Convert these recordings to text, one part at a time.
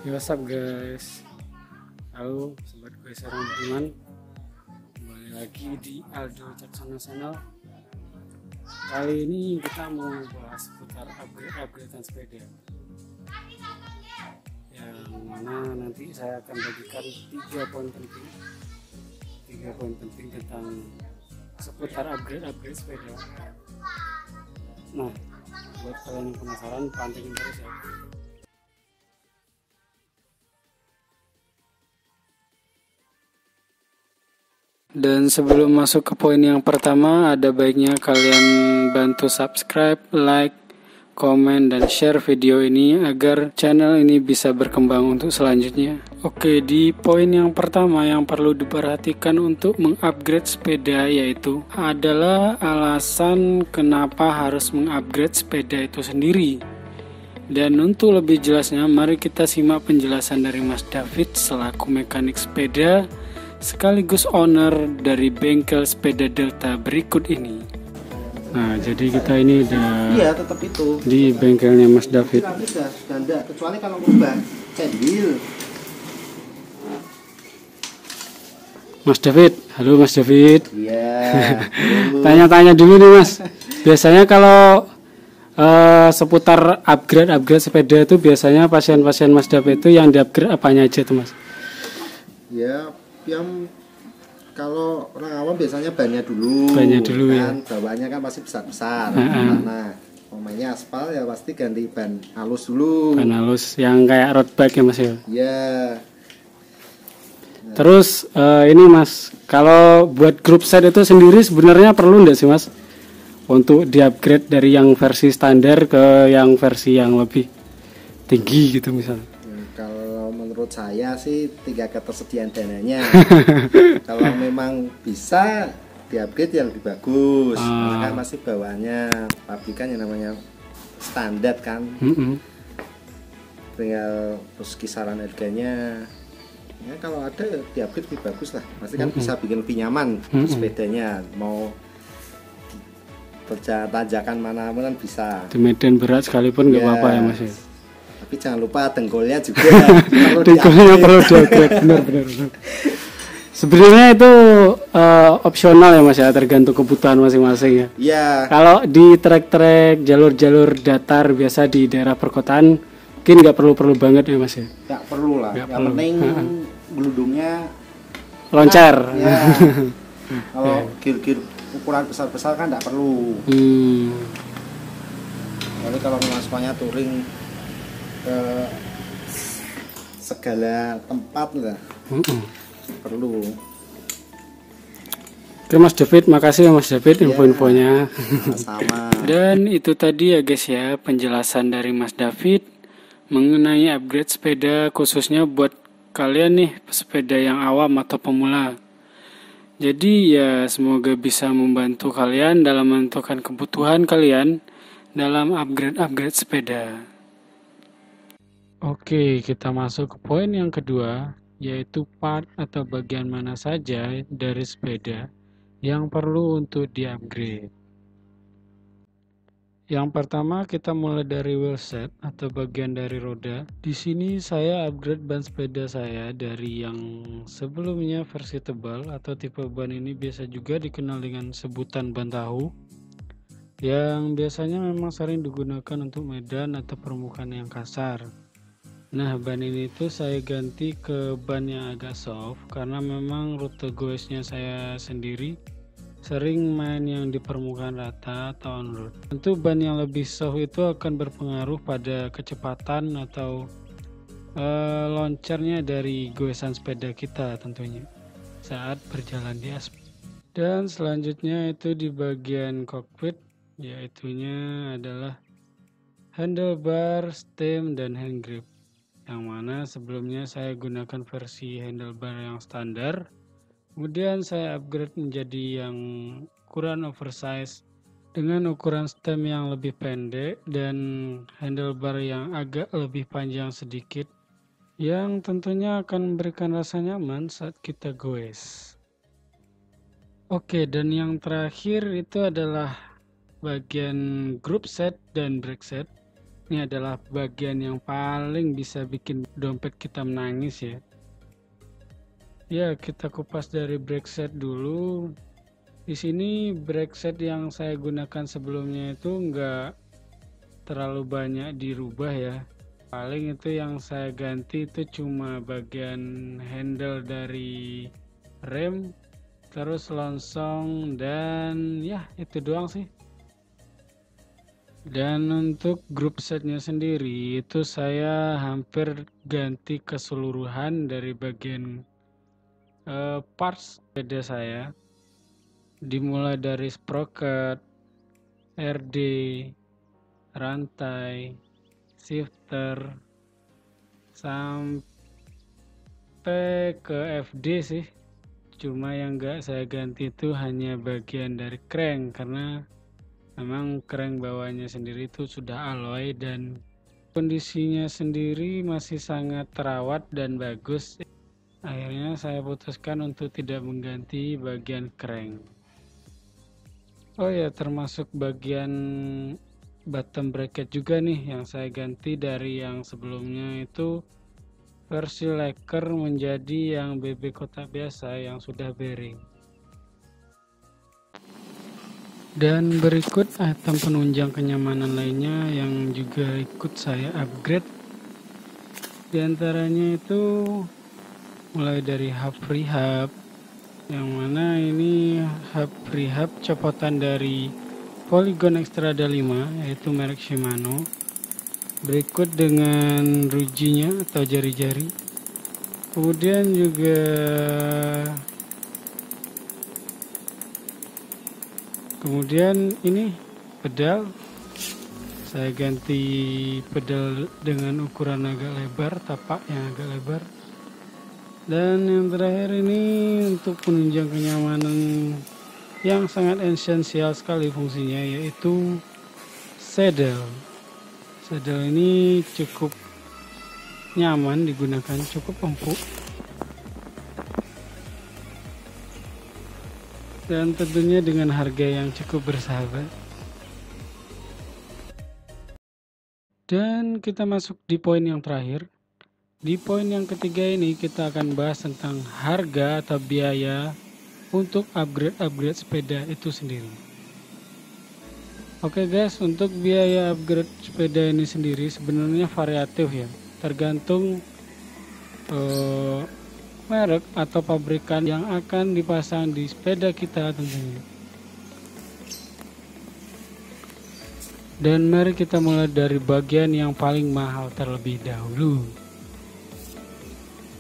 Yo, what's up guys? Halo sobat gue Sarang Budiman. Kembali lagi di Aldo Caksono Channel. Kali ini kita mau bahas seputar upgrade-upgradean sepeda, yang mana nanti saya akan bagikan 3 poin penting tentang seputar upgrade sepeda. Nah, buat kalian yang penasaran, pantengin terus ya. Dan sebelum masuk ke poin yang pertama, ada baiknya kalian bantu subscribe, like, komen, dan share video ini agar channel ini bisa berkembang untuk selanjutnya. Oke, di poin yang pertama yang perlu diperhatikan untuk mengupgrade sepeda yaitu adalah alasan kenapa harus mengupgrade sepeda itu sendiri. Dan untuk lebih jelasnya, mari kita simak penjelasan dari Mas David selaku mekanik sepeda sekaligus owner dari bengkel sepeda Delta berikut ini. Nah, jadi kita ini udah tetap itu di bengkelnya Mas David. sudah enggak, kecuali kalau berubah cendil. Mas David, halo Mas David. Iya. Tanya-tanya dulu nih Mas. Biasanya kalau seputar upgrade sepeda itu biasanya pasien-pasien Mas David itu yang di-upgrade apanya aja tuh Mas? Ya, yang kalau orang awam biasanya bannya dulu ya. kan, bawahnya kan pasti besar-besar. Nah, pemainnya aspal ya pasti ganti ban halus dulu. Ban halus yang kayak road bike ya Mas ya? Iya. Terus ini Mas, kalau buat grup set itu sendiri sebenarnya perlu nggak sih Mas untuk di-upgrade dari yang versi standar ke yang versi yang lebih tinggi gitu misalnya? Kalau menurut saya sih 3 ketersediaan dananya. Kalau memang bisa di-upgrade yang lebih bagus. Karena kan masih bawaannya pabrikan yang namanya standar kan. Tinggal terus kisaran harganya. Ya kalau ada di-upgrade lebih bagus lah. Pasti kan bisa bikin lebih nyaman sepedanya. Mau tanjakan mana pun kan bisa. Di medan berat sekalipun nggak apa-apa ya Mas ya. Tapi jangan lupa dengkulnya juga. Dengkulnya perlu di-upgrade, benar. Sebenarnya itu opsional ya Mas ya, tergantung kebutuhan masing-masing ya. Iya. Kalau di trek-trek jalur-jalur datar biasa di daerah perkotaan mungkin nggak perlu banget ya Mas ya. Nggak perlu lah. Yang penting geludungnya loncar. Ya. Kalau gear ukuran besar-besar kan nggak perlu. Jadi kalau memang semuanya touring ke segala tempat lah, perlu. Oke Mas David, makasih ya Mas David info-infonya. Sama. Dan itu tadi ya guys ya penjelasan dari Mas David mengenai upgrade sepeda khususnya buat kalian nih pesepeda yang awam atau pemula. Jadi ya semoga bisa membantu kalian dalam menentukan kebutuhan kalian dalam upgrade sepeda. Oke, kita masuk ke poin yang kedua, yaitu part atau bagian mana saja dari sepeda yang perlu untuk di-upgrade. Yang pertama kita mulai dari wheelset atau bagian dari roda. Di sini saya upgrade ban sepeda saya dari yang sebelumnya versi tebal atau tipe ban ini biasa juga dikenal dengan sebutan ban tahu, yang biasanya memang sering digunakan untuk medan atau permukaan yang kasar. Nah, ban ini tuh saya ganti ke ban yang agak soft karena memang rute goesnya saya sendiri sering main yang di permukaan rata atau on road. Tentu ban yang lebih soft itu akan berpengaruh pada kecepatan atau loncarnya dari goesan sepeda kita tentunya saat berjalan di aspal. Dan selanjutnya itu di bagian cockpit, yaitunya adalah handlebar, stem, dan hand grip, yang mana sebelumnya saya gunakan versi handlebar yang standar. Kemudian saya upgrade menjadi yang ukuran oversize dengan ukuran stem yang lebih pendek dan handlebar yang agak lebih panjang sedikit, yang tentunya akan memberikan rasa nyaman saat kita goes. Oke, dan yang terakhir itu adalah bagian group set dan brake set. Ini adalah bagian yang paling bisa bikin dompet kita menangis ya. Ya, kita kupas dari brake set dulu. Di sini brake set yang saya gunakan sebelumnya itu enggak terlalu banyak dirubah ya. Paling itu yang saya ganti itu cuma bagian handle dari rem, terus longsong, dan ya itu doang sih. Dan untuk grup setnya sendiri itu saya hampir ganti keseluruhan dari bagian parts sepeda saya, dimulai dari sprocket, RD, rantai, shifter, sampai ke FD sih. Cuma yang enggak saya ganti itu hanya bagian dari crank, karena memang crank bawahnya sendiri itu sudah alloy dan kondisinya sendiri masih sangat terawat dan bagus. Akhirnya saya putuskan untuk tidak mengganti bagian crank. Oh ya, termasuk bagian bottom bracket juga nih yang saya ganti dari yang sebelumnya itu versi lacquer menjadi yang BB kotak biasa yang sudah bearing. Dan berikut item penunjang kenyamanan lainnya yang juga ikut saya upgrade. Di antaranya itu mulai dari hub rehab, yang mana ini hub rehab copotan dari Polygon Xtrada 5 yaitu merek Shimano. Berikut dengan rujinya atau jari-jari. Kemudian juga ini pedal, saya ganti pedal dengan ukuran agak lebar, tapak yang agak lebar. Dan yang terakhir ini untuk penunjang kenyamanan yang sangat esensial sekali fungsinya, yaitu saddle. Saddle ini cukup nyaman digunakan, cukup empuk, dan tentunya dengan harga yang cukup bersahabat. Dan kita masuk di poin yang terakhir. Di poin yang ketiga ini kita akan bahas tentang harga atau biaya untuk upgrade sepeda itu sendiri. Oke guys, untuk biaya upgrade sepeda ini sendiri sebenarnya variatif ya, tergantung merek atau pabrikan yang akan dipasang di sepeda kita tentunya. Dan mari kita mulai dari bagian yang paling mahal terlebih dahulu.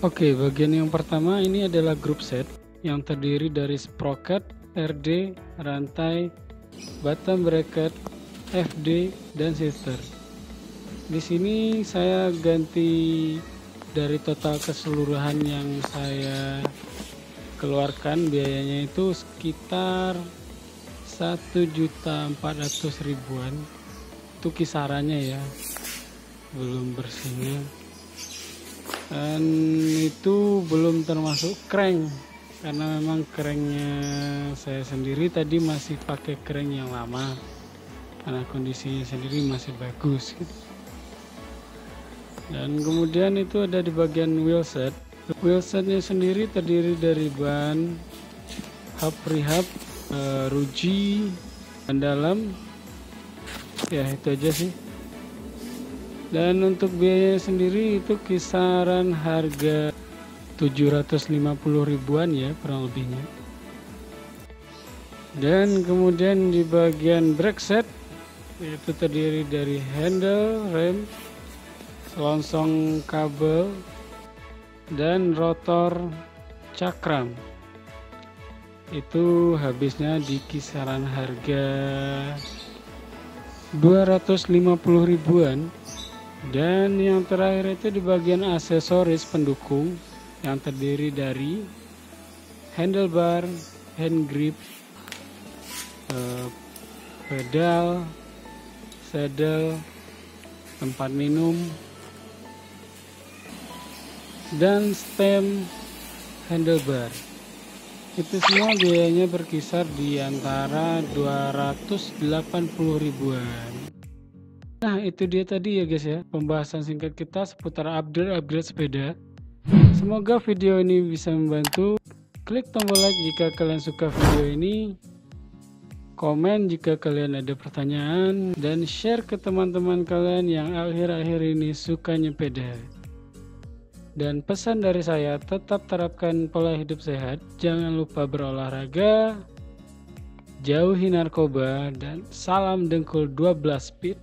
Oke, bagian yang pertama ini adalah group set yang terdiri dari sprocket, RD, rantai, bottom bracket, FD, dan shifter. Di sini saya ganti dari total keseluruhan yang saya keluarkan, biayanya itu sekitar 1.400.000-an. Itu kisarannya ya, belum bersihnya. Dan itu belum termasuk crank, karena memang cranknya saya sendiri tadi masih pakai crank yang lama, karena kondisinya sendiri masih bagus gitu. Dan kemudian itu ada di bagian wheelset. Wheelsetnya sendiri terdiri dari ban, hub rehab, ruji, ban dalam, ya itu aja sih. Dan untuk biaya sendiri itu kisaran harga 750.000-an ya kurang lebihnya. Dan kemudian di bagian brake set itu terdiri dari handle, rem, selongsong kabel, dan rotor cakram. Itu habisnya di kisaran harga 250.000-an. Dan yang terakhir itu di bagian aksesoris pendukung yang terdiri dari handlebar, hand grip, pedal, saddle, tempat minum, dan stem handlebar. Itu semua biayanya berkisar di antara 280.000-an. Nah, itu dia tadi ya guys ya, pembahasan singkat kita seputar upgrade sepeda. Semoga video ini bisa membantu. Klik tombol like jika kalian suka video ini, komen jika kalian ada pertanyaan, dan share ke teman-teman kalian yang akhir-akhir ini suka nyepeda. Dan pesan dari saya, tetap terapkan pola hidup sehat, jangan lupa berolahraga, jauhi narkoba, dan salam dengkul 12 speed.